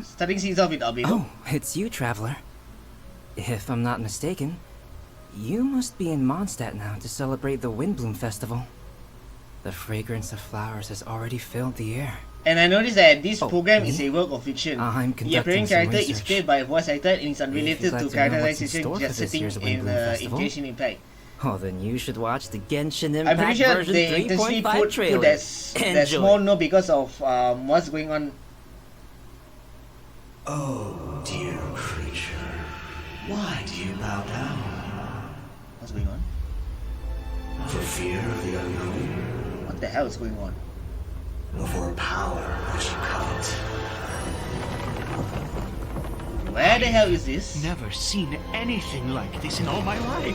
Starting scenes off with Albedo. Oh, it's you, traveler. If I'm not mistaken, you must be in Mondstadt now to celebrate the Windbloom Festival. The fragrance of flowers has already filled the air. And I noticed that this program me? is a work of fiction. I'm The appearing conducting some character is research. played by a voice actor and is unrelated If you'd to like to know what's in characterization store for just this sitting year's in Windbloom Festival, Genshin Impact. Oh, then you should watch the Genshin I'm pretty Impact sure version they intentionally 3.5 put trailer. that small Enjoy. note because of what's going on. Oh, dear creature, why do you bow down? What's going on? For fear of the unknown? What the hell is going on? Or for power which you covet? Where the hell is this? Never seen anything like this in all my life.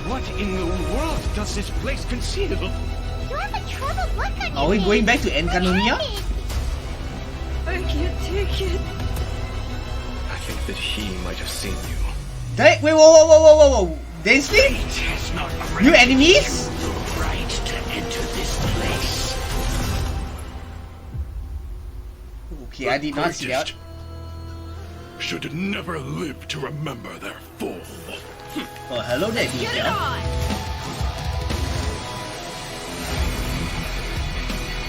What in the world does this place conceal? You have a troubled look on Are we your going face. back to Enkanomiya? I can't take it. I think that he might have seen you. Wait, whoa. Densely? It has not New granted enemies? you the right to enter this place. Okay, I did not see that. Should never live to remember their fall. Oh, hello there, Get it Ninja. on!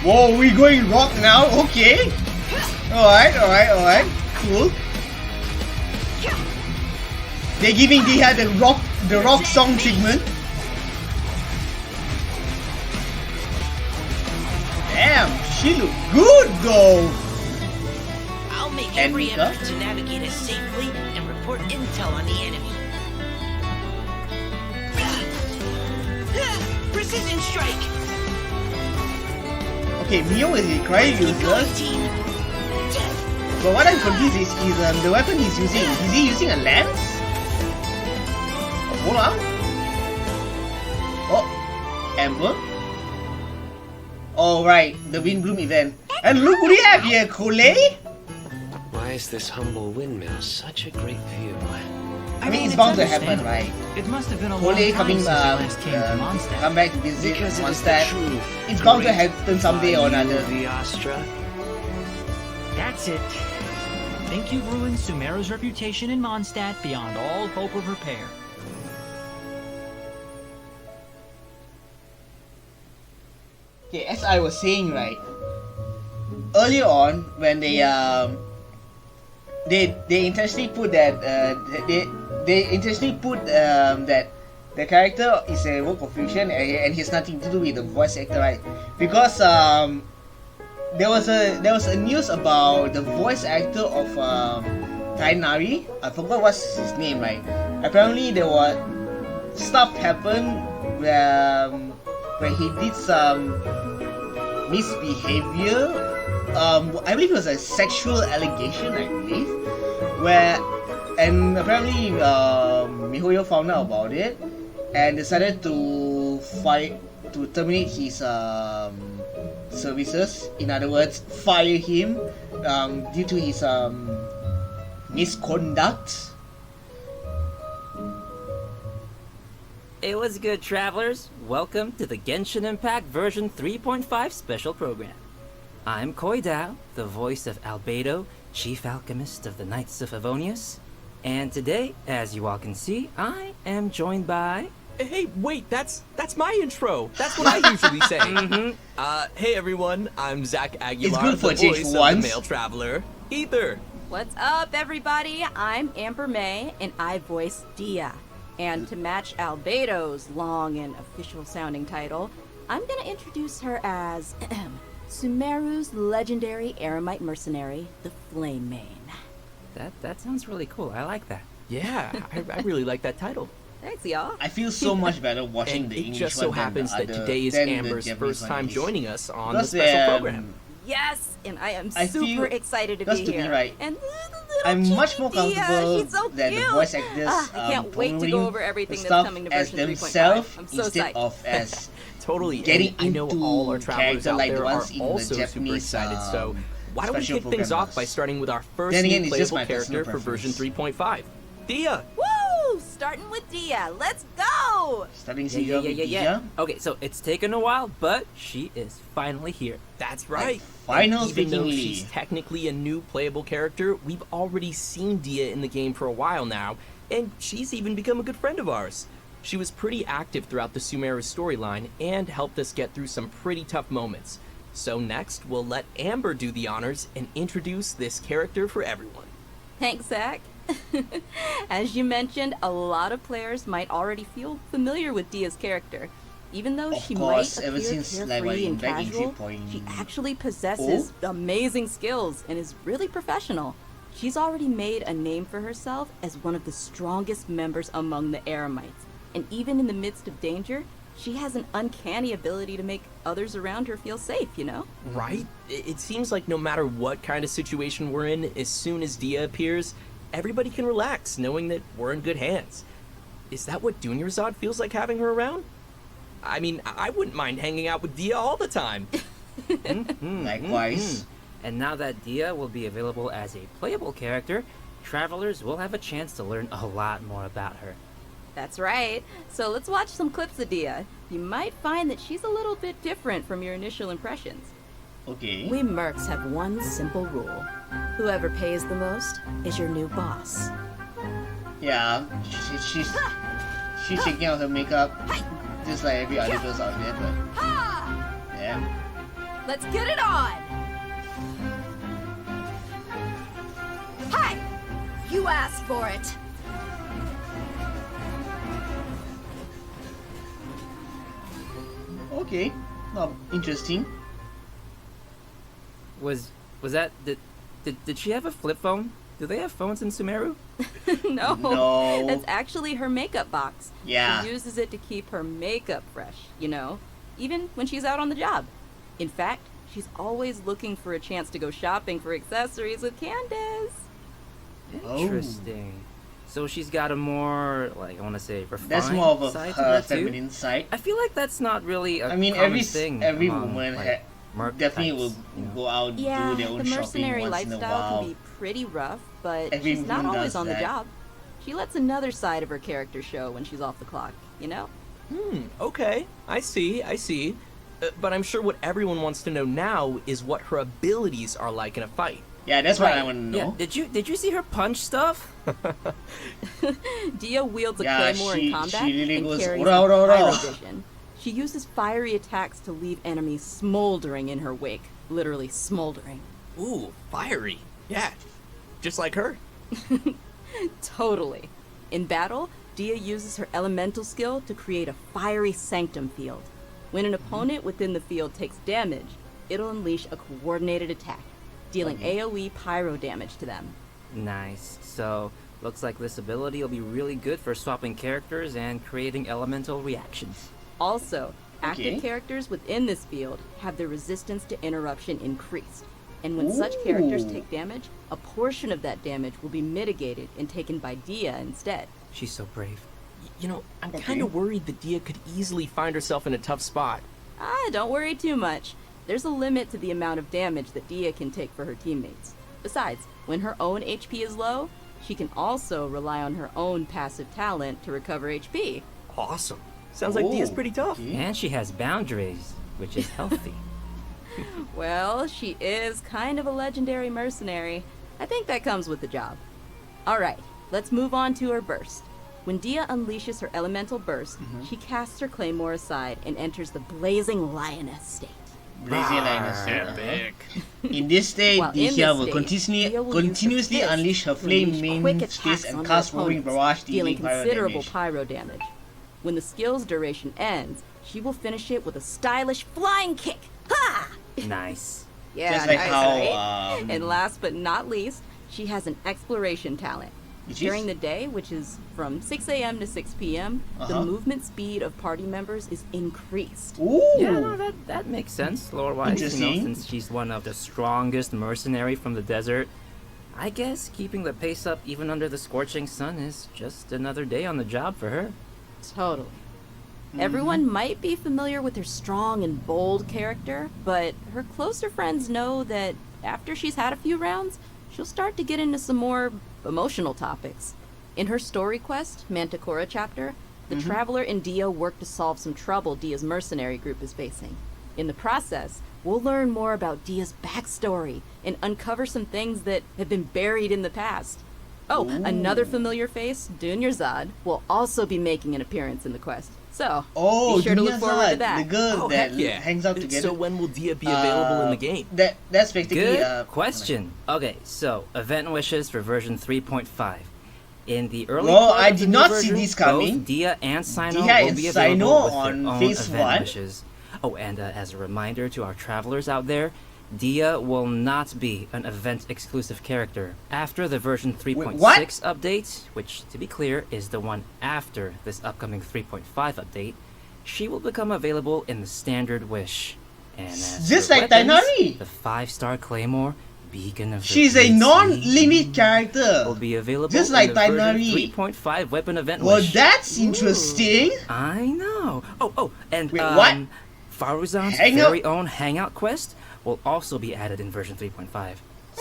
Whoa, we going rock now? Okay. Alright. Cool. They're giving Diha the rock song segment. Damn, she look good though. I'll make And every Mika? effort to navigate us safely and report intel on the enemy. Precision strike! Okay, Mio is a cryo Keep going, user, team! but what I'm confused is the weapon he's using. Is he using a lance? Hold on. Oh, Amber. Oh right, the Windbloom event. And look what we have here, Kole. Why is this humble windmill such a great view? I mean, it's bound to happen, right? It must have been a long Kole time coming since you last came to Mondstadt. come back to visit Because it is the Mondstadt. truth. It's bound to happen someday or another. The Astra. That's it. Think you've ruined Sumeru's reputation in Mondstadt beyond all hope of repair. Okay, as I was saying, right, earlier on when they intentionally put that they intentionally put that the character is a work of fiction and he has nothing to do with the voice actor, right? Because there was a news about the voice actor of Kainari. I forgot what's his name, right? Apparently there was stuff happened where he did some misbehavior. I believe it was a sexual allegation, I believe, and apparently Mihoyo found out about it and decided to terminate his services. In other words, fire him due to his misconduct. Hey, what's good, travelers? Welcome to the Genshin Impact version 3.5 special program. I'm Koidao, the voice of Albedo, Chief Alchemist of the Knights of Avonius. And today, as you all can see, I am joined by... Hey, wait, that's my intro. That's what I usually say. Hey everyone, I'm Zach Aguilar, It's good for the a change voice for of the once. male traveler, Ether. What's up, everybody? I'm Amber May, and I voice Dia. And to match Albedo's long and official-sounding title, I'm gonna introduce her as Sumeru's legendary Aramite mercenary, the Flame Mane. That sounds really cool. I like that. Yeah, I really like that title. Thanks, y'all. I feel so much better watching And the it English just so one than happens the that other- today is than the Amber's Japanese first time one. joining us on the Because, special program. Yes, and I am I super feel- excited to because be to me, here. right, And I'm little much more cheeky Dia, comfortable she's so that the cute. voice actors I can't wait to promoting go over everything the that's stuff coming to as version 3.5. themselves I'm so instead psyched. of as Totally, getting and I know into all our travelers character out like the there are ones in the also super Japanese, excited, so why don't we special kick things programmers. off by starting with our first Then again, new it's just playable my personal character for version preference. 3.5. Dia! Woo! starting with Dia. Let's go! Starting season with Dia. Okay, so it's taken a while, but she is finally here. That's right. Final And even though speakingly. she's technically a new playable character, we've already seen Dia in the game for a while now, and she's even become a good friend of ours. She was pretty active throughout the Sumeru storyline and helped us get through some pretty tough moments. So next, we'll let Amber do the honors and introduce this character for everyone. Thanks, Zach. As you mentioned, a lot of players might already feel familiar with Dia's character. Even though Of she course, might ever appear since, like, carefree and back in casual, 3.0. she actually possesses amazing skills and is really professional. She's already made a name for herself as one of the strongest members among the Eremites. And even in the midst of danger, she has an uncanny ability to make others around her feel safe, you know? Right? It seems like no matter what kind of situation we're in, as soon as Dia appears, everybody can relax knowing that we're in good hands. Is that what Dunyarzad feels like having her around? I mean, I wouldn't mind hanging out with Dia all the time. Likewise. And now that Dia will be available as a playable character, travelers will have a chance to learn a lot more about her. That's right. So let's watch some clips of Dia. You might find that she's a little bit different from your initial impressions. Okay. We mercs have one simple rule. Whoever pays the most is your new boss. Yeah, she's checking out her makeup just like every other girls out there, but yeah. Let's get it on! Hi! You asked for it. Okay. Interesting. Was that did she have a flip phone? Do they have phones in Sumeru? No, No. that's actually her makeup box. Yeah. She uses it to keep her makeup fresh, you know, even when she's out on the job. In fact, she's always looking for a chance to go shopping for accessories with Candace. Interesting. So she's got a more, like, I want to say, refined That's more of a side to her too? feminine side. I feel like that's not really a I mean, common thing every among, woman like, merc definitely types, will you know? go out Yeah, do their own the shopping mercenary once in a lifestyle while. can be pretty rough, but Every she's not woman always does on the that. job. She lets another side of her character show when she's off the clock, you know? Okay. I see. But I'm sure what everyone wants to know now is what her abilities are like in a fight. Yeah, that's what I want to know. Yeah, did you see her punch stuff? Dia wields a Yeah, claymore she- in combat she really and goes, carries "Ora, ora, ora." pyrovision. She uses fiery attacks to leave enemies smoldering in her wake. Literally smoldering. Ooh, fiery. Yeah, just like her. Totally. In battle, Dia uses her elemental skill to create a fiery sanctum field. When an opponent within the field takes damage, it'll unleash a coordinated attack, dealing AoE pyro damage to them. Nice. So, looks like this ability will be really good for swapping characters and creating elemental reactions. Also, active Okay. characters within this field have their resistance to interruption increased. And when such characters Ooh. take damage, a portion of that damage will be mitigated and taken by Dia instead. She's so brave. You know, I'm kind of worried that Dia could easily find herself in a tough spot. Don't worry too much. There's a limit to the amount of damage that Dia can take for her teammates. Besides, when her own HP is low, she can also rely on her own passive talent to recover HP. Awesome. Sounds like Dia's pretty tough. And she has boundaries, which is healthy. Well, she is kind of a legendary mercenary. I think that comes with the job. Alright, let's move on to her burst. When Dia unleashes her elemental burst, she casts her claymore aside and enters the blazing lioness state. Blazing Lioness. Epic. In this state, While in Dia this will state, continuously, Dia will use her continuously fist unleash her to flame unleash main quick space attacks and on cast her roaring opponents, barrage, dealing dealing pyro considerable damage. pyro damage. When the skill's duration ends, she will finish it with a stylish flying kick. Ha! Nice. Yeah, Just like nice, how, right? And last but not least, she has an exploration talent. Which During is? the day, which is from 6 a.m. to 6 p.m., the movement speed of party members is increased. Ooh! Yeah, no, that makes sense, lore-wise. You know, Interesting. since she's one of the strongest mercenary from the desert. I guess keeping the pace up even under the scorching sun is just another day on the job for her. Totally. Everyone might be familiar with her strong and bold character, but her closer friends know that after she's had a few rounds, she'll start to get into some more emotional topics. In her story quest, Manticora chapter, the Traveler and Dia work to solve some trouble Dia's mercenary group is facing. In the process, we'll learn more about Dia's backstory and uncover some things that have been buried in the past. Oh, another familiar face, Dunyarzad, will also be making an appearance in the quest. So, be sure to look forward to that. The girl that hangs out together. So when will Dia be available in the game? That's basically good question. Okay, so event wishes for version 3.5. In the early part I of the did new not version, see this coming. Both Dia and Sino Dia will and be Sino available with on their own phase event 1. wishes. Oh, and as a reminder to our travelers out there, Dia will not be an event-exclusive character. After the version 3.6 update, which, to be clear, is the one after this upcoming 3.5 update, she will become available in the standard wish. And as just for like weapons, Tainari, the 5-star Claymore, Beacon of the she's a Great non-limit character. Will be available just like in the version Tainari. 3.5 weapon event Well, wish. that's interesting. I know. Oh, and wait, what? Faruzan's very own Hangout quest will also be added in version 3.5.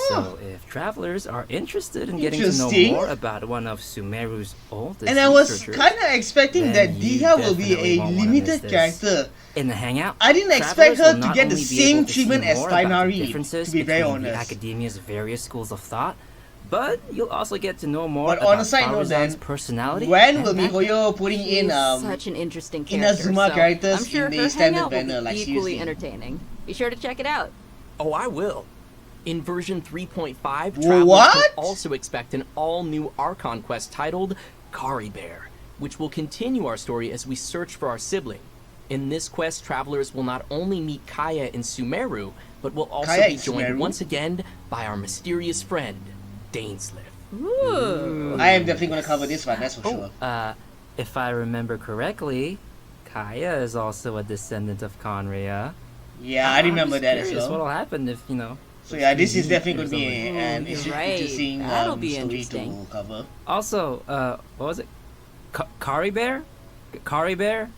So if travelers are interested in getting to know more about one of Sumeru's oldest and I was researchers, kind of expecting that you Dia will be definitely a won't wanna limited miss this. character. In the Hangout, I didn't expect travelers her will to not get the only be same able to see treatment as more about the Tainari, differences to be very between the honest. academia's various schools of thought, but you'll also get to know more But about on a side note, Faruzan's then, personality. when will MiHoYo putting in such an interesting character, Inazuma so characters I'm sure in her the standard hangout will banner? be Like equally seriously. entertaining. Be sure to check it out. Oh, I will. In version 3.5, What? travelers can also expect an all-new Archon quest titled Kari Bear, which will continue our story as we search for our sibling. In this quest, travelers will not only meet Kaya and Sumeru, but will also Kaya be and joined Sumeru? once again by our mysterious friend, Dainsleif. Ooh. I am definitely going to cover this one, that's for sure. If I remember correctly, Kaya is also a descendant of Conria. Yeah, I remember that as Curious well. what'll happen if, So yeah, this is definitely going to be an You're right. interesting That'll be story interesting. to cover. Also, what was it? Kari Bear? Kari Bear?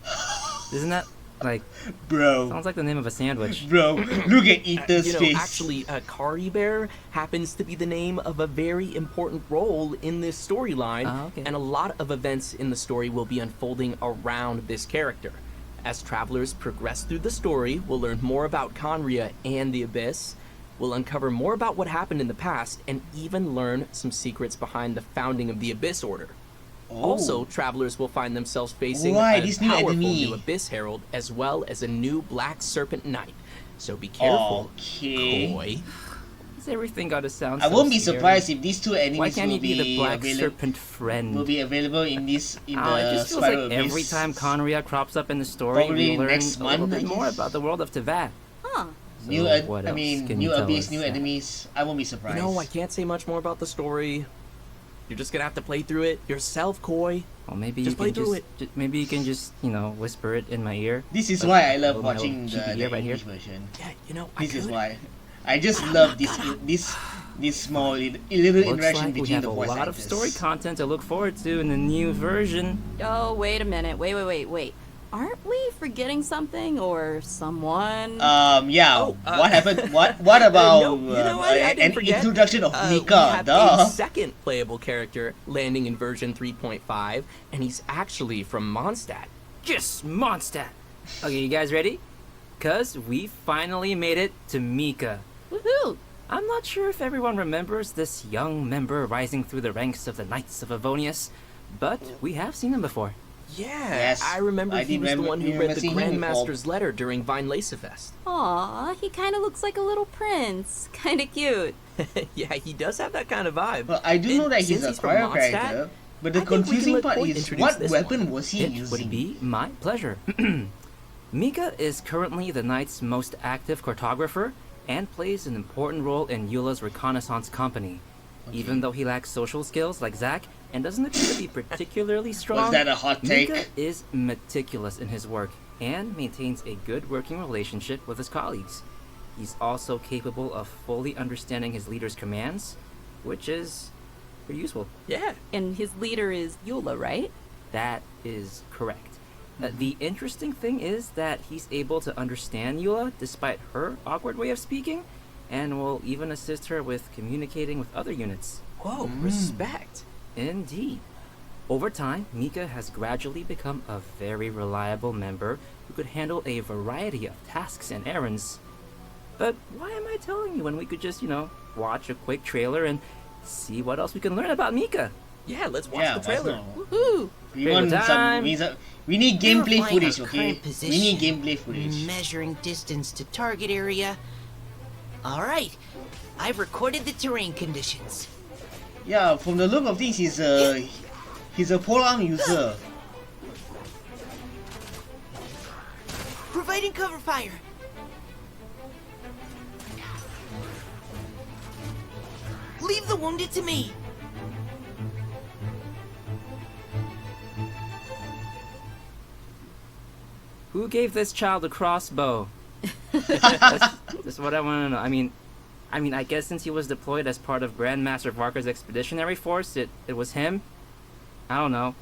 Isn't that like... Bro. Sounds like the name of a sandwich. Bro, look at Ether's face. Actually, Kari Bear happens to be the name of a very important role in this storyline, and a lot of events in the story will be unfolding around this character. As travelers progress through the story, we'll learn more about Conria and the Abyss, we'll uncover more about what happened in the past, and even learn some secrets behind the founding of the Abyss Order. Also, travelers will find themselves facing a this new powerful enemy. new Abyss Herald, as well as a new Black Serpent Knight. So be careful, Koi. Does everything gotta sound I so won't be scary? surprised if these two enemies Why can't will he be the Black available- Serpent friend? will be available in this It the just feels Spiral like every Abyss. time Conria crops up in the story, Probably we learn next a little month, bit I more guess. about the world of Teyvat. Huh. New, So what I else mean, can new you tell abyss, us, new Zach? enemies. I won't be surprised. No, I can't say much more about the story. You're just gonna have to play through it yourself, Koi. Well, maybe Just you play can through maybe you can just whisper it in my ear. This is Like, why I love over my watching little the cheeky ear right here. English version. Yeah, This is why. I just love this small little Looks interaction like we between have the a voice lot of actors. story content to look forward to in the new version. Oh, wait a minute. Wait. Aren't we forgetting something or someone? Yeah. What happened? What about I didn't an forget. introduction of We Mika? have Duh. a second playable character landing in version 3.5, and he's actually from Mondstadt. Yes, Mondstadt! Okay, you guys ready? Cause we finally made it to Mika. Woohoo! I'm not sure if everyone remembers this young member rising through the ranks of the Knights of Avonius, but we have seen him before. Yeah, Yes, I remember I he was the remember- one who remember read the seeing him before. Grandmaster's letter during Vine Lacefest. Aw, he kind of looks like a little prince. Kind of cute. Yeah, he does have that kind of vibe. Well, I do And know that he's since a from choir Mondstadt, character, but the I think we can confusing let part Koi is introduce what this weapon one. was he It using? would be my pleasure. Mika is currently the Knight's most active cartographer and plays an important role in Eula's reconnaissance company. Even though he lacks social skills like Zack and doesn't appear to be particularly strong, Was that a hot take? Mika is meticulous in his work and maintains a good working relationship with his colleagues. He's also capable of fully understanding his leader's commands, which is pretty useful. Yeah. And his leader is Eula, right? That is correct. The interesting thing is that he's able to understand Eula despite her awkward way of speaking, and will even assist her with communicating with other units. Whoa, respect. Indeed. Over time, Mika has gradually become a very reliable member who could handle a variety of tasks and errands. But why am I telling you when we could just, watch a quick trailer and see what else we can learn about Mika? Yeah, let's watch the trailer. Woohoo! We need gameplay footage, okay? We need gameplay footage. Measuring distance to target area. Alright, I've recorded the terrain conditions. Yeah, from the look of things, he's a polearm user. Providing cover fire. Leave the wounded to me. Who gave this child a crossbow? That's what I want to know. I mean, I guess since he was deployed as part of Grandmaster Varka's expeditionary force, it was him. I don't know.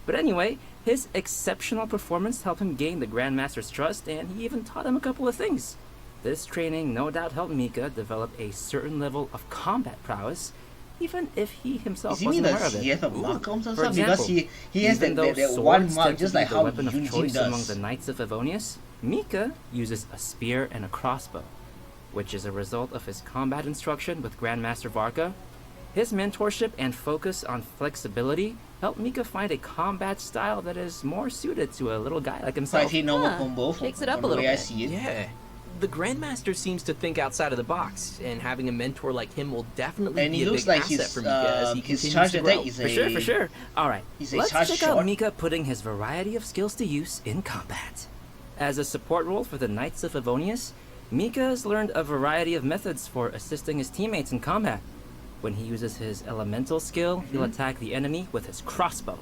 But anyway, his exceptional performance helped him gain the Grandmaster's trust, and he even taught him a couple of things. This training no doubt helped Mika develop a certain level of combat prowess, even if he himself wasn't aware of it. He has a mark on For something? example, Because he has that swords one mark, tend to just be like the how weapon of Yunjin choice does. among the Knights of Favonius, Mika uses a spear and a crossbow, which is a result of his combat instruction with Grandmaster Varka. His mentorship and focus on flexibility helped Mika find a combat style that is more suited to a little guy like himself. Shakes it up a little bit. Yeah. The Grandmaster seems to think outside of the box, and having a mentor like him will definitely be a big asset for Mika as he continues to grow. For sure. Alright, let's check shot. out Mika putting his variety of skills to use in combat. As a support role for the Knights of Favonius, Mika has learned a variety of methods for assisting his teammates in combat. When he uses his elemental skill, he'll attack the enemy with his crossbow,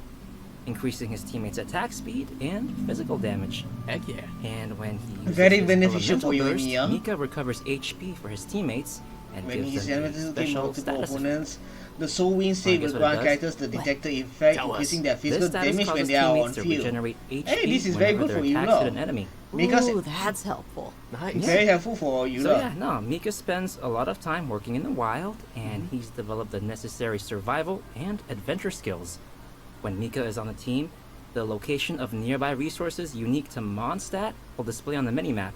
increasing his teammates' attack speed and physical damage. Heck yeah. And when he uses Very his beneficial for you, elemental burst, Mia. Mika recovers HP for his teammates and When gives he's them a elemental special multiple status effect. opponents, the soul wind state will Guess what it grant does? characters the detector effect, increasing their physical This status damage when causes they are on teammates to field. regenerate HP Hey, this is very whenever good they're for you, attached to no? an enemy. Because Ooh, that's helpful. Nice. it's very helpful for you, So no? yeah, no, Mika spends a lot of time working in the wild, and he's developed the necessary survival and adventure skills. When Mika is on the team, the location of nearby resources unique to Mondstadt will display on the minimap,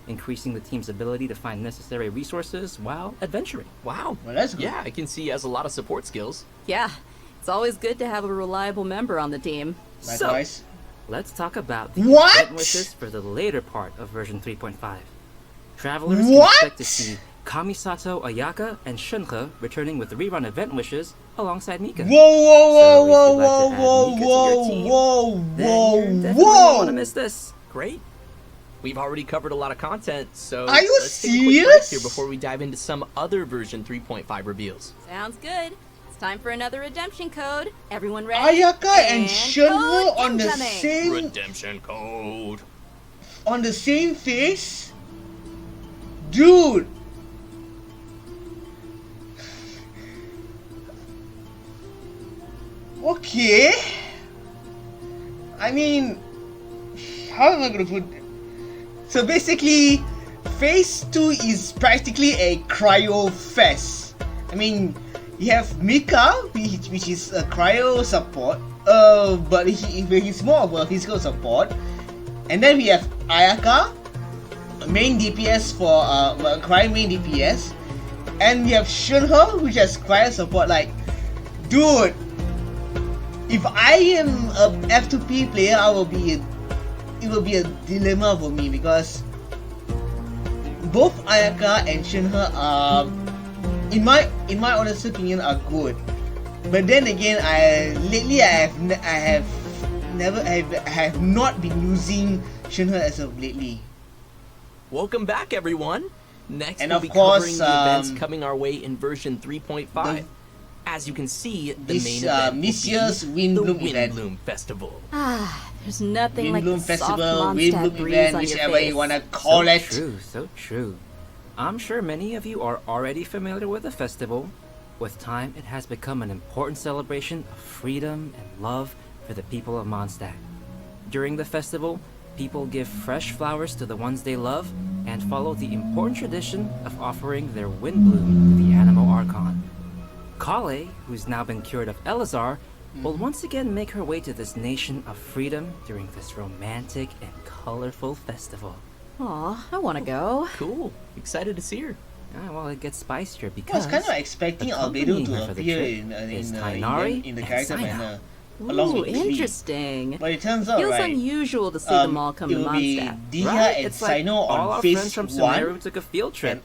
increasing the team's ability to find necessary resources while adventuring. Wow. Well, that's good. Yeah, I can see he has a lot of support skills. Yeah, it's always good to have a reliable member on the team. Likewise. So, let's talk about the What? event wishes for the later part of version 3.5. Travelers What? can expect to see Kamisato Ayaka and Shunhe returning with rerun event wishes alongside Mika. Whoa, whoa, whoa, So if whoa, you'd like to add whoa, Mika to whoa, your team, whoa, then whoa, you're definitely whoa! gonna miss this. Great. We've already covered a lot of content, so Are you let's take a quick break serious? here before we dive into some other version 3.5 reveals. Sounds good. It's time for another redemption code. Everyone ready? Ayaka and Shunhe code on the incoming. same Redemption code. face? Dude! Okay. I mean, how am I gonna put it? So basically, phase 2 is practically a cryo fest. I mean, you have Mika, which is a cryo support, but he's more of a physical support. And then we have Ayaka, main DPS for cryo main DPS, and we have Shunhe, which has cryo support. Like, dude, if I am a F2P player, it will be a dilemma for me because both Ayaka and Shunhe are, in my honest opinion, are good. But then again, I have not been using Shunhe as of lately. Welcome back, everyone. Next, And we'll of be course, covering the events coming our way in version 3.5. As you can see, the main event this will year's be the Windbloom event. Windbloom Festival. Ah, there's nothing like the Windbloom soft Festival, Mondstadt Windbloom breeze event, on your whichever face. you wanna call So it. true, so true. I'm sure many of you are already familiar with the festival. With time, it has become an important celebration of freedom and love for the people of Mondstadt. During the festival, people give fresh flowers to the ones they love and follow the important tradition of offering their Windbloom to the Animal Archon. Kale, who's now been cured of Elazar, will once again make her way to this nation of freedom during this romantic and colorful festival. Aw, I want to go. Cool. Excited to see her. Well, it gets spicier I because was kind of expecting Albedo to appear in the character manner along Ooh, with Lee. interesting. But it turns out, Feels right, unusual to see them all come it to will be Mondstadt. Dia Right? and It's like Sino all on our phase friends from 1, Sumeru took a field trip.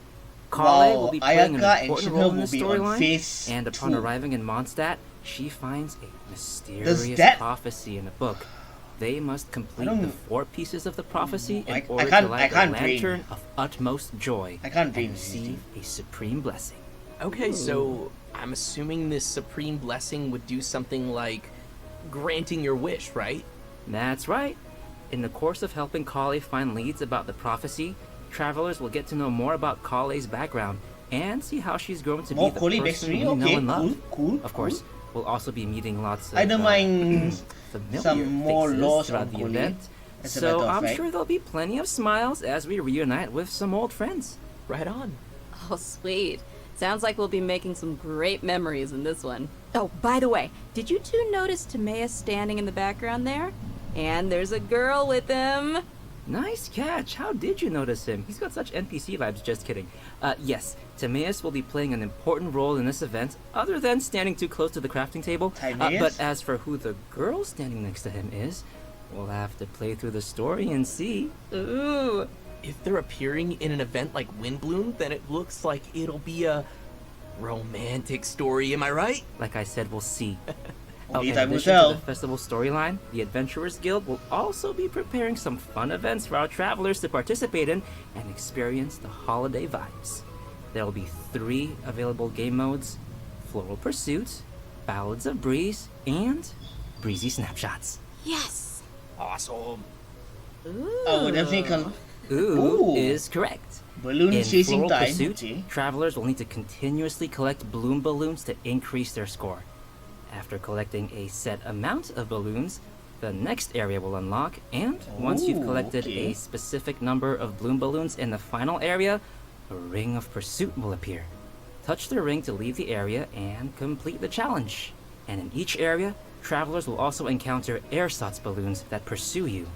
Kale while will be playing an Ayaka and important Shunha role in will the be on storyline, phase and upon 2. arriving in Mondstadt, she finds a mysterious that- prophecy in a book. They must complete don't- the 4 pieces of the prophecy in I order can't- to light I can't the brain. lantern of utmost joy I can't and brain receive a supreme blessing. Okay, so I'm assuming this supreme blessing would do something like granting your wish, right? That's right. In the course of helping Kale find leads about the prophecy, travelers will get to know more about Kale's background and see how she's grown to More be the Kale person backstory? we know Okay, and love. cool. Of course, we'll also be meeting lots of I don't mind familiar some more faces laws throughout on the Kale, event. as a So matter of I'm fact. sure there'll be plenty of smiles as we reunite with some old friends. Right on. Oh, sweet. Sounds like we'll be making some great memories in this one. Oh, by the way, did you two notice Timaeus standing in the background there? And there's a girl with him. Nice catch. How did you notice him? He's got such NPC vibes. Just kidding. Yes, Timaeus will be playing an important role in this event, other than standing too close to the crafting table. Timaeus? But as for who the girl standing next to him is, we'll have to play through the story and see. Ooh. If they're appearing in an event like Windbloom, then it looks like it'll be a romantic story, am I right? Like I said, we'll see. Only in time will addition tell. to the festival storyline, the Adventurers Guild will also be preparing some fun events for our travelers to participate in and experience the holiday vibes. There will be 3 available game modes: Floral Pursuit, Ballads of Breeze, and Breezy Snapshots. Yes. Awesome. Ooh. I would definitely come. Ooh is correct. Balloon In chasing Floral time. Pursuit, Okay. travelers will need to continuously collect bloom balloons to increase their score. After collecting a set amount of balloons, the next area will unlock, and once you've Ooh, collected okay. a specific number of bloom balloons in the final area, a ring of pursuit will appear. Touch the ring to leave the area and complete the challenge. And in each area, travelers will also encounter ersatz balloons that pursue you.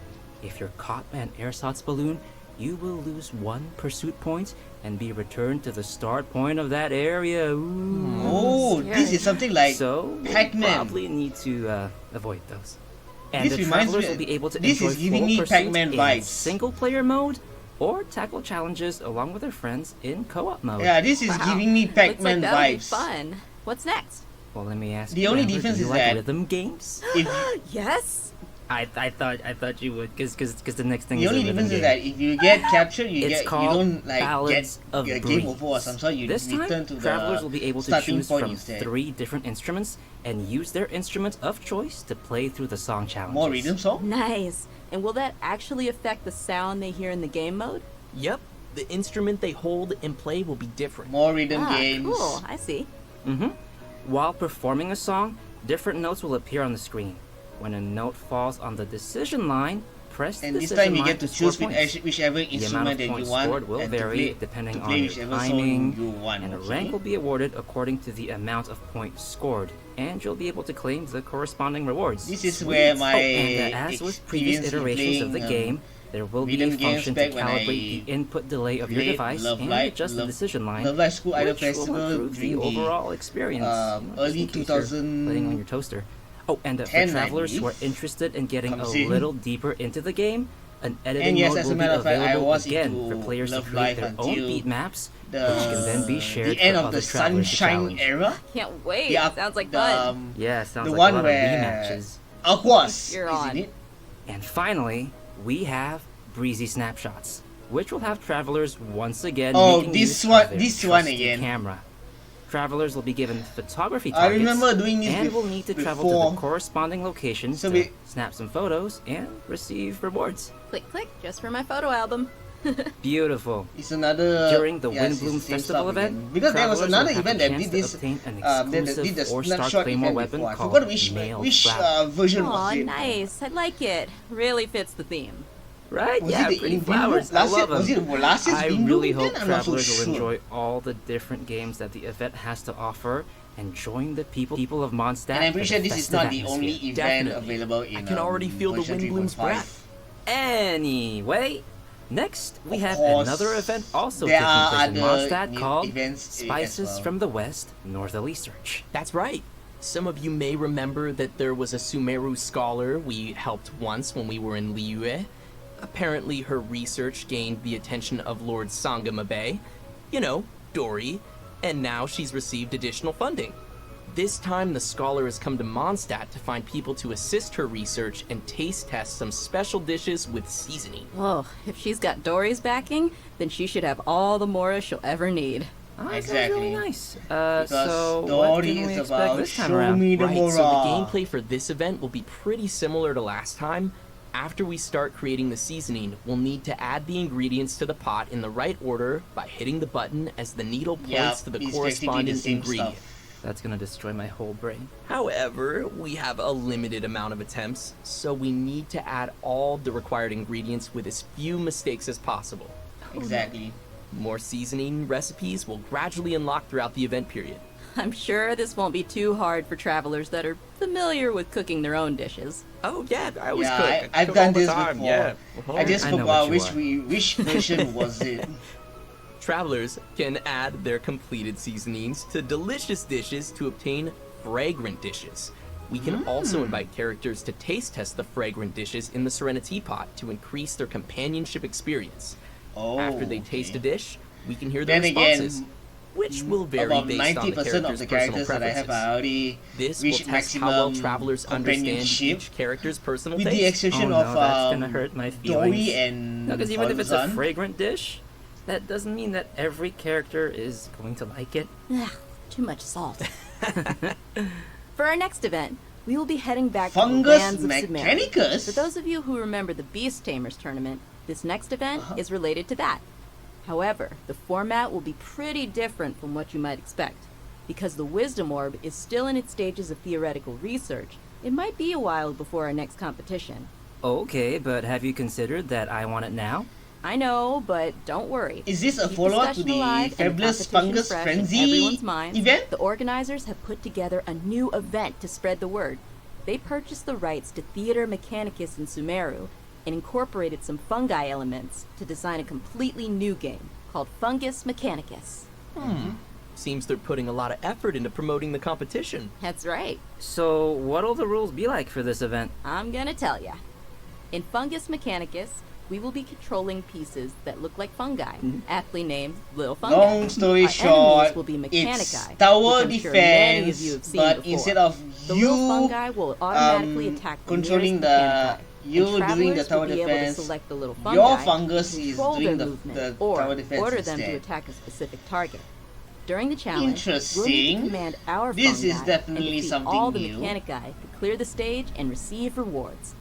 If you're caught by an ersatz balloon, you will lose 1 pursuit point and be returned to the start point of that area. Ooh. Oh, this is something like So, we'll Pac-Man. probably need to avoid those. And This the reminds travelers me- will be able to this enjoy is giving full me pursuit Pac-Man in vibes. single-player mode or tackle challenges along with their friends in co-op mode. Yeah, this is Wow. giving me Looks like Pac-Man that'll be vibes. fun. What's next? Well, let me ask The you, only Amber, difference do you is like that- rhythm games? If Yes. I thought you would, because the next thing the is only a rhythm difference is game. that if you get captured, you It's get you called don't like Ballads get of a Breeze. game over or some sort. You This return time, to travelers the will be able to starting choose point from instead. 3 different instruments and use their instrument of choice to play through the song challenges. More rhythm song. Nice. And will that actually affect the sound they hear in the game mode? Yep, the instrument they hold and play will be different. More rhythm games. Cool. I see. While performing a song, different notes will appear on the screen. When a note falls on the decision line, press the And this decision time you line get to score choose points. whichever The amount instrument of that you points want scored will and vary to depending play on whichever the song timing, you want. and a okay? rank will be awarded according to the amount of points scored, and you'll be able to claim the corresponding rewards. This is where my and as with previous experience in iterations of the playing, game, there will be a rhythm games function to back when calibrate I the input delay of your played device Love and Life- adjust the Love- decision line, Love Life School Idol which will Festival improve the during the, overall experience. early in case you're 2000 playing on your toaster. Oh, and for 10, I travelers who are believe. interested in getting a Comes in. little deeper into the game, an editing And yes, mode as a will be matter of fact, I available was again into for players to Love create Life their own until beat maps, the which can then be shared the end for of other the travelers to Sunshine challenge. era. Can't wait. The, Sounds like the, fun. Yeah, sounds the like one a lot where of rematches. Aquas, You're isn't on. it? And finally, we have Breezy Snapshots, which will have travelers once again Oh, making this use one- of their this one trusty again. camera. Travelers will be given photography I targets remember doing this and will need to travel to before. the corresponding locations So to we- snap some photos and receive rewards. Click, click, just for my photo album. Beautiful. It's another During the yes, Windbloom it's the same Festival stuff event, again. Because there was travelers another will have event a that chance did to this obtain an that exclusive did the 4-star snapshot claymore event weapon before. I called forgot which Mailed Flower. version Aw, was it. nice. I like it. Really fits the theme. Right? Was Yeah, it the pretty in flowers. Windbloom? I Last love year- was them. it last year's I Windbloom really then? hope I'm not so travelers will sure. enjoy all the different games that the event has to offer and join the people of Mondstadt. And I'm pretty for sure the this is festive not the only atmosphere. event Definitely. available in I can already feel the version wind bloom's 3.5. breath. Anyway, next we Of have course, another event also there taking are place in other Mondstadt new called events as Spices well. from the West Northerly Search. That's right. Some of you may remember that there was a Sumeru scholar we helped once when we were in Liyue. Apparently her research gained the attention of Lord Sangamabe, you know, Dory, and now she's received additional funding. This time the scholar has come to Mondstadt to find people to assist her research and taste test some special dishes with seasoning. Oh, if she's got Dory's backing, then she should have all the Mora she'll ever need. Oh, that sounds Exactly. really nice. Because So what Dory can we is expect about this time show around? me the Right, so the Mora. gameplay for this event will be pretty similar to last time. After we start creating the seasoning, we'll need to add the ingredients to the pot in the right order by hitting the button as the needle points Yeah, to the it's basically corresponding the same ingredient. stuff. That's gonna destroy my whole brain. However, we have a limited amount of attempts, so we need to add all the required ingredients with as few mistakes as possible. Exactly. More seasoning recipes will gradually unlock throughout the event period. I'm sure this won't be too hard for travelers that are familiar with cooking their own dishes. Oh yeah, I always Yeah, cook. I've cook done all the this time. before. Yeah. I just I know forgot what you which version was it. Travelers can add their completed seasonings to delicious dishes to obtain fragrant dishes. We can also invite characters to taste test the fragrant dishes in the Serenity Pot to increase their companionship experience. Oh, After they okay. taste a dish, we can hear their Then responses, again, which will vary about based on the 90% of the character's personal characters that I have preferences. are already This will reached test how well maximum travelers understand companionship, each character's personal with taste. the exception Oh no, of that's gonna hurt my feelings. Dory and No, because even if it's a Falzan. fragrant dish, that doesn't mean that every character is going to like it. Ugh, too much salt. For our next event, we will be heading back Fungus to the lands of Sumeru. Mechanicus? For those of you who remember the Beast Tamers tournament, this next event is related to that. However, the format will be pretty different from what you might expect. Because the Wisdom Orb is still in its stages of theoretical research, it might be a while before our next competition. Okay, but have you considered that I want it now? I know, but don't worry. Is this a Keep follow-up to discussion the alive and Fabulous competition Fungus fresh in Frenzy everyone's minds. event? The organizers have put together a new event to spread the word. They purchased the rights to Theater Mechanicus in Sumeru and incorporated some fungi elements to design a completely new game called Fungus Mechanicus. Seems they're putting a lot of effort into promoting the competition. That's right. So, what'll the rules be like for this event? I'm gonna tell ya. In Fungus Mechanicus, we will be controlling pieces that look like fungi, aptly named little fungi. Long story Our short, enemies will be it's Mechanici, tower which I'm sure many of defense, you have seen but before. instead of The you little fungi will automatically attack the controlling nearest the Mechanici, you and doing the travelers tower will be able to defense, select the little fungi your fungus to is control doing their the movement tower or defense order them to instead. attack a specific target. During the challenge, we'll need Interesting. to command our This is fungi definitely and defeat something all the new. Mechanici to clear the stage and receive rewards.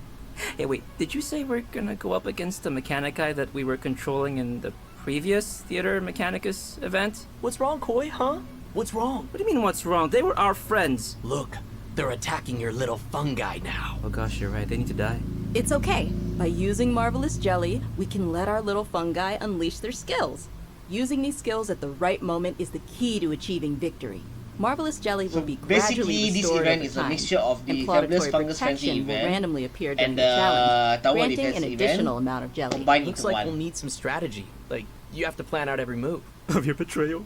Hey, wait, did you say we're gonna go up against the Mechanici that we were controlling in the previous Theater Mechanicus event? What's wrong, Koi, huh? What's wrong? What do you mean, what's wrong? They were our friends. Look, they're attacking your little fungi now. Oh gosh, you're right, they need to die. It's okay. By using Marvelous Jelly, we can let our little fungi unleash their skills. Using these skills at the right moment is the key to achieving victory. Marvelous Jelly will be gradually Basically, this restored event over is a time, mixture of the and Fabulous Plauditory Fungus Frenzy Protection will event randomly appear during and the the challenge, Tower granting Defense an event additional amount of jelly. combined Looks into like one. we'll need some strategy. Like, you have to plan out every move. Of your betrayal?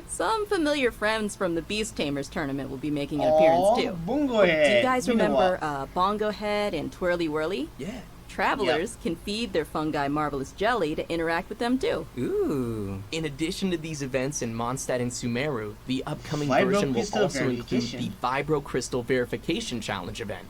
Some familiar friends from the Beast Tamers tournament will be making an appearance too. Bungo Do Head. you guys know remember what? Bongo Head and Twirly Whirly? Yeah. Travelers can feed their fungi Marvelous Jelly to interact with them too. Ooh. In addition to these events in Mondstadt and Sumeru, the upcoming Vibro version will Crystal also include the Verification. Vibro Crystal Verification Challenge event.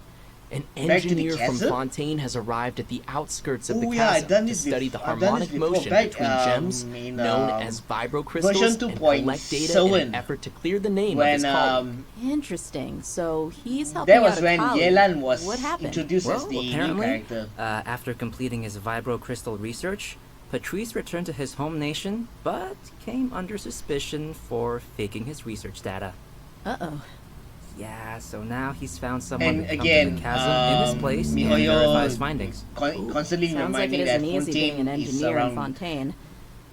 An Back to the engineer from castle? Fontaine has arrived at the outskirts of the Oh, yeah, I've chasm done to this study before. the I've done harmonic this before. motion Back, between gems in, known as vibro crystals version and collect data in an 2.7, effort to clear the name of when his colleague. Interesting. So he's helping that was out a when colleague. Yelan was What happened? introduced as Well, the new apparently, character. after completing his vibro crystal research, Patrice returned to his home nation, but came under suspicion for faking his research data. Uh-oh. Yeah, so now he's found someone And to come again, to the chasm in his place and Mihoyo verify his findings. Constantly Sounds like reminding it that isn't easy being Fontaine an is engineer in around. Fontaine.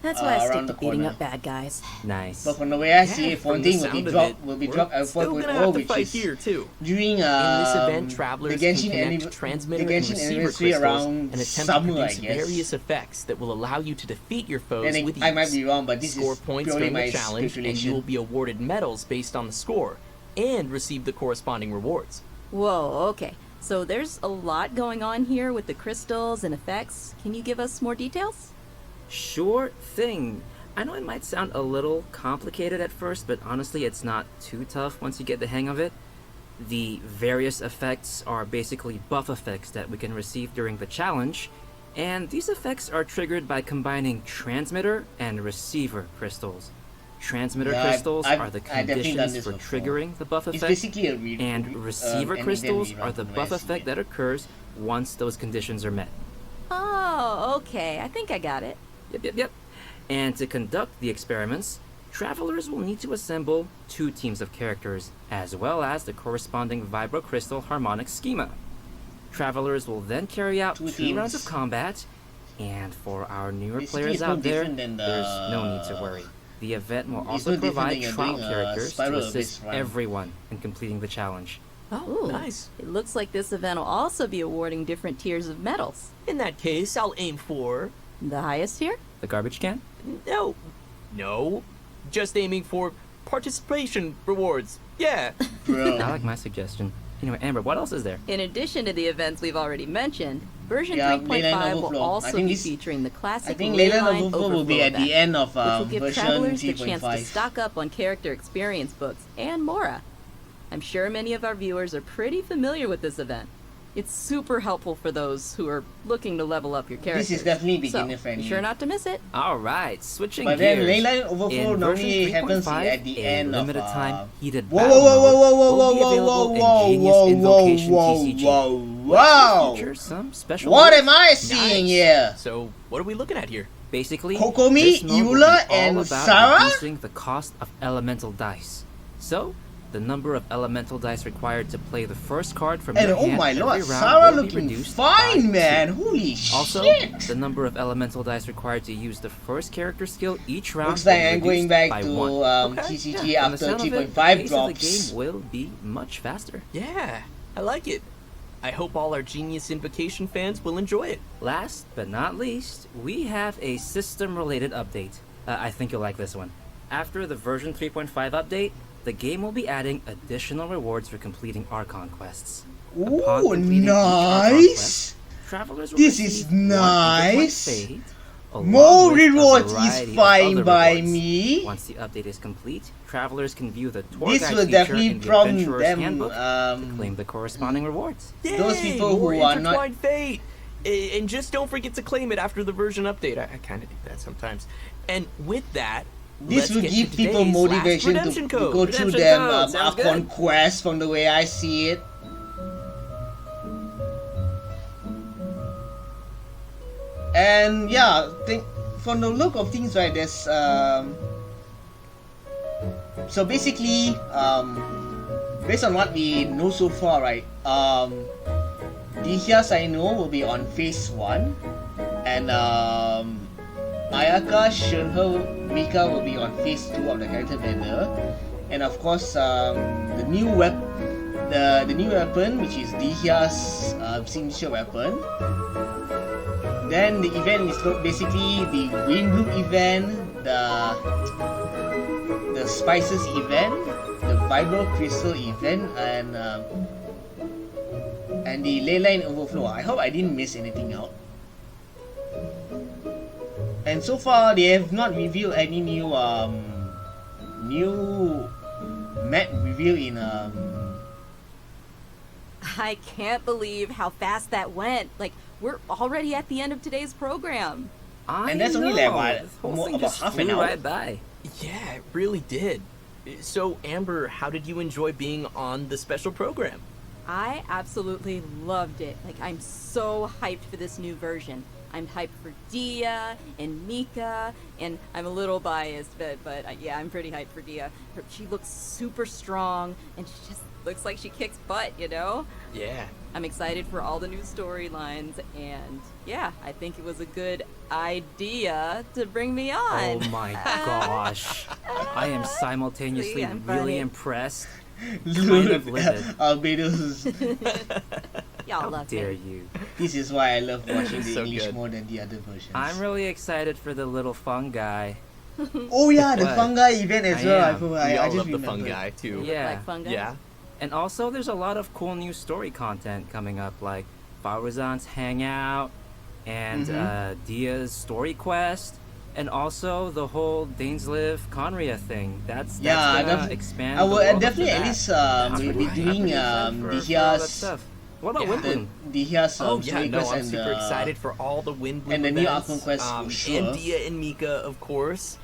That's why I stick around to the beating corner. up bad guys. Nice. But from the way I see Yeah, it, from the Fontaine sound of will be it, dropped we're at still gonna 4.0, have to which fight is here too. during In this event, the travelers Genshin can connect transmitter and receiver crystals around and attempt summer, to I produce guess. various effects that will allow you to defeat your foes Then with ease. I might be wrong, but this Score is points purely during my the challenge, and speculation. you will be awarded medals based on the score and receive the corresponding rewards. Whoa, okay. So there's a lot going on here with the crystals and effects. Can you give us more details? Sure thing. I know it might sound a little complicated at first, but honestly it's not too tough once you get the hang of it. The various effects are basically buff effects that we can receive during the challenge, and these effects are triggered by combining transmitter and receiver crystals. Transmitter Yeah, crystals I've are the definitely done conditions this for before. triggering the buff It's effect, basically a and receiver an crystals event are rerun the from where I buff see effect it. that occurs once those conditions are met. Oh, okay. I think I got it. Yep. And to conduct the experiments, travelers will need to assemble 2 teams of characters, as well as the corresponding vibrocrystal harmonic schema. Travelers will then carry out 2 2 rounds of teams. combat, and for our newer Basically, players it's no out there, different than the- there's no need to worry. The event will It's also no different provide than you're trial doing a characters to Spiral assist Abyss run. everyone in completing the challenge. Oh, Ooh. nice. It looks like this event will also be awarding different tiers of medals. In that case, I'll aim for... The highest tier? The garbage can? No. Just aiming for participation rewards. Yeah. Bro. I like my suggestion. Anyway, Amber, what else is there? In addition to the events we've already mentioned, version Yeah, 3.5 Leyline will Overflow. I also think be this- featuring the I classic think Leyline Leyline Overflow will be Overflow at the event, end of which will give version travelers the chance to 3.5. stock up on character experience books and Mora. I'm sure many of our viewers are pretty familiar with this event. It's super helpful for those who are looking to level up your characters. This is definitely So, beginner friendly. be sure not to miss it. Alright, switching But then gears. Leyline Overflow In normally version happens 3.5, at the a end of limited time heated Whoa, battle whoa, whoa, mode whoa, whoa, will be whoa, available whoa, in Genius whoa, Invocation whoa, TCG, whoa, which whoa. features some special What moves. am I seeing here? So, what are we looking at here? Basically, Kokomi, this mode will be Eula, all and about Sarah? reducing the cost of elemental dice. So, the number of elemental dice required to play the first card from And your oh hand my every lord, round Sarah will be looking reduced by fine, 2. man. Holy Also, shit. the number of elemental dice required to use the first character skill each round Looks like will be I'm going reduced back by to 1. TCG From the after sound of it, 3.5 the pace of the drops. game will be much faster. Yeah, I like it. I hope all our Genius Invocation fans will enjoy it. Last but not least, we have a system-related update. I think you'll like this one. After the version 3.5 update, the game will be adding additional rewards for completing Archon quests. Upon Ooh, completing each Archon nice. quest, travelers will This receive is 1 nice. Eagle Point Fade, along More with a rewards variety is of fine other by rewards. me. Once the update is complete, travelers can view the tour This guide will feature definitely in the prompt Adventurer's them, Handbook to claim the corresponding rewards. Those Yay, people more who are not- intertwined fate. And just don't forget to claim it after the version update. I kind of do that sometimes. And with that, This let's will get give to people today's last motivation to redemption go code. through Redemption them code, sounds Archon good. quests from the way I see it. And yeah, from the look of things, right, there's so basically based on what we know so far, right, Dihya Saino will be on phase 1, and Ayaka, Shunho, Mika will be on phase 2 of the character banner, and of course the new weapon, which is Dihya's signature weapon. Then the event is basically the Windbloom event, the Spices event, the Vibro Crystal event, and the Leyline Overflow. I hope I didn't miss anything out. And so far, they have not revealed any new map reveal in I can't believe how fast that went. Like, we're already at the end of today's program. And that's only like what, This whole more thing about just half an flew hour. right by. Yeah, it really did. So, Amber, how did you enjoy being on the special program? I absolutely loved it. Like, I'm so hyped for this new version. I'm hyped for Dia and Mika, and I'm a little biased, but yeah, I'm pretty hyped for Dia. She looks super strong, and she's just looks like she kicks butt, you know? Yeah. I'm excited for all the new storylines, and yeah, I think it was a good idea to bring me on. Oh my gosh. I am simultaneously See, I'm really funny. impressed, kind of livid. Albedo's. Y'all How love dare me. you. This is why I love watching the So English good. more than the other versions. I'm really excited for the little fungi. Oh yeah, the What? fungi event as I well. am. We I all just love the remembered. fungi too. Yeah. Like fungi? Yeah. And also, there's a lot of cool new story content coming up, like Faruzan's Hangout, and Dia's Story Quest, and also the whole Dainsliv Conria thing. That's gonna expand. I the will world definitely after at that. least I'm be pretty doing excited for all that Dia's stuff. What about Yeah. Wimbledon? Dia's Oh yeah, Story no, Quest I'm and super excited for all the Wind Bloom and the new events, Arkham Quest for sure. and Dia and Mika, of course.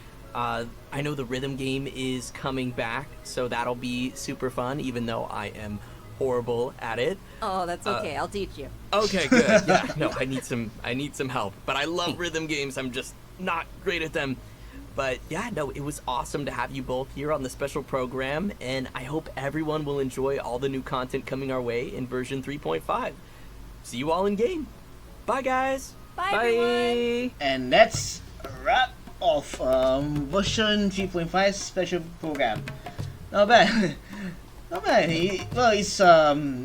I know the rhythm game is coming back, so that'll be super fun. Even though I am horrible at it. Oh, that's okay. I'll teach you. Okay, good. Yeah, no, I need some help. But I love rhythm games. I'm just not great at them. But yeah, no, it was awesome to have you both here on the special program, and I hope everyone will enjoy all the new content coming our way in version 3.5. See you all in game. Bye, guys. Bye, everyone. And that's a wrap of version 3.5 special program. Not bad. Not bad. Well, it's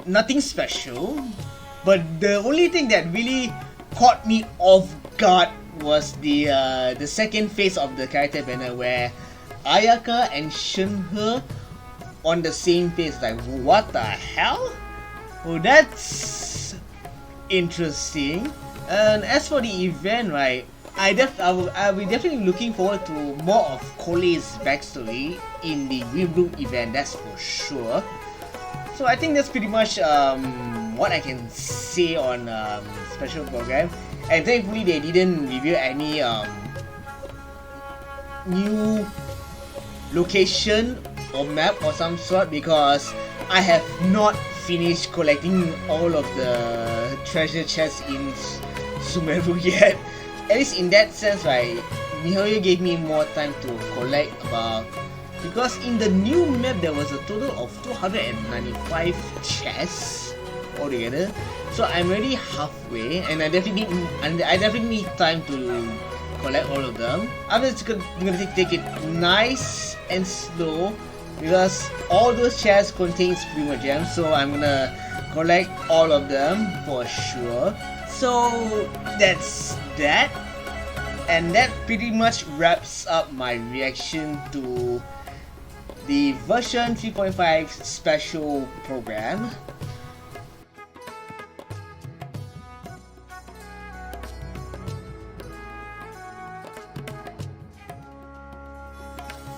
nothing special, but the only thing that really caught me off guard was the second phase of the character banner where Ayaka and Shenhe on the same page. Like, what the hell? Oh, that's interesting. And as for the event, right, I'll be definitely looking forward to more of Cole's backstory in the Wimbloom event, that's for sure. So I think that's pretty much what I can say on special program. And thankfully they didn't reveal any new location or map or some sort, because I have not finished collecting all of the treasure chests in Sumeru yet. At least in that sense, right, Mihoyo gave me more time to collect because in the new map there was a total of 295 chests altogether. So I'm already halfway, and I definitely need time to collect all of them. I'm just gonna take it nice and slow, because all those chests contains Prima Gems, so I'm gonna collect all of them for sure. So that's that, and that pretty much wraps up my reaction to the version 3.5 special program.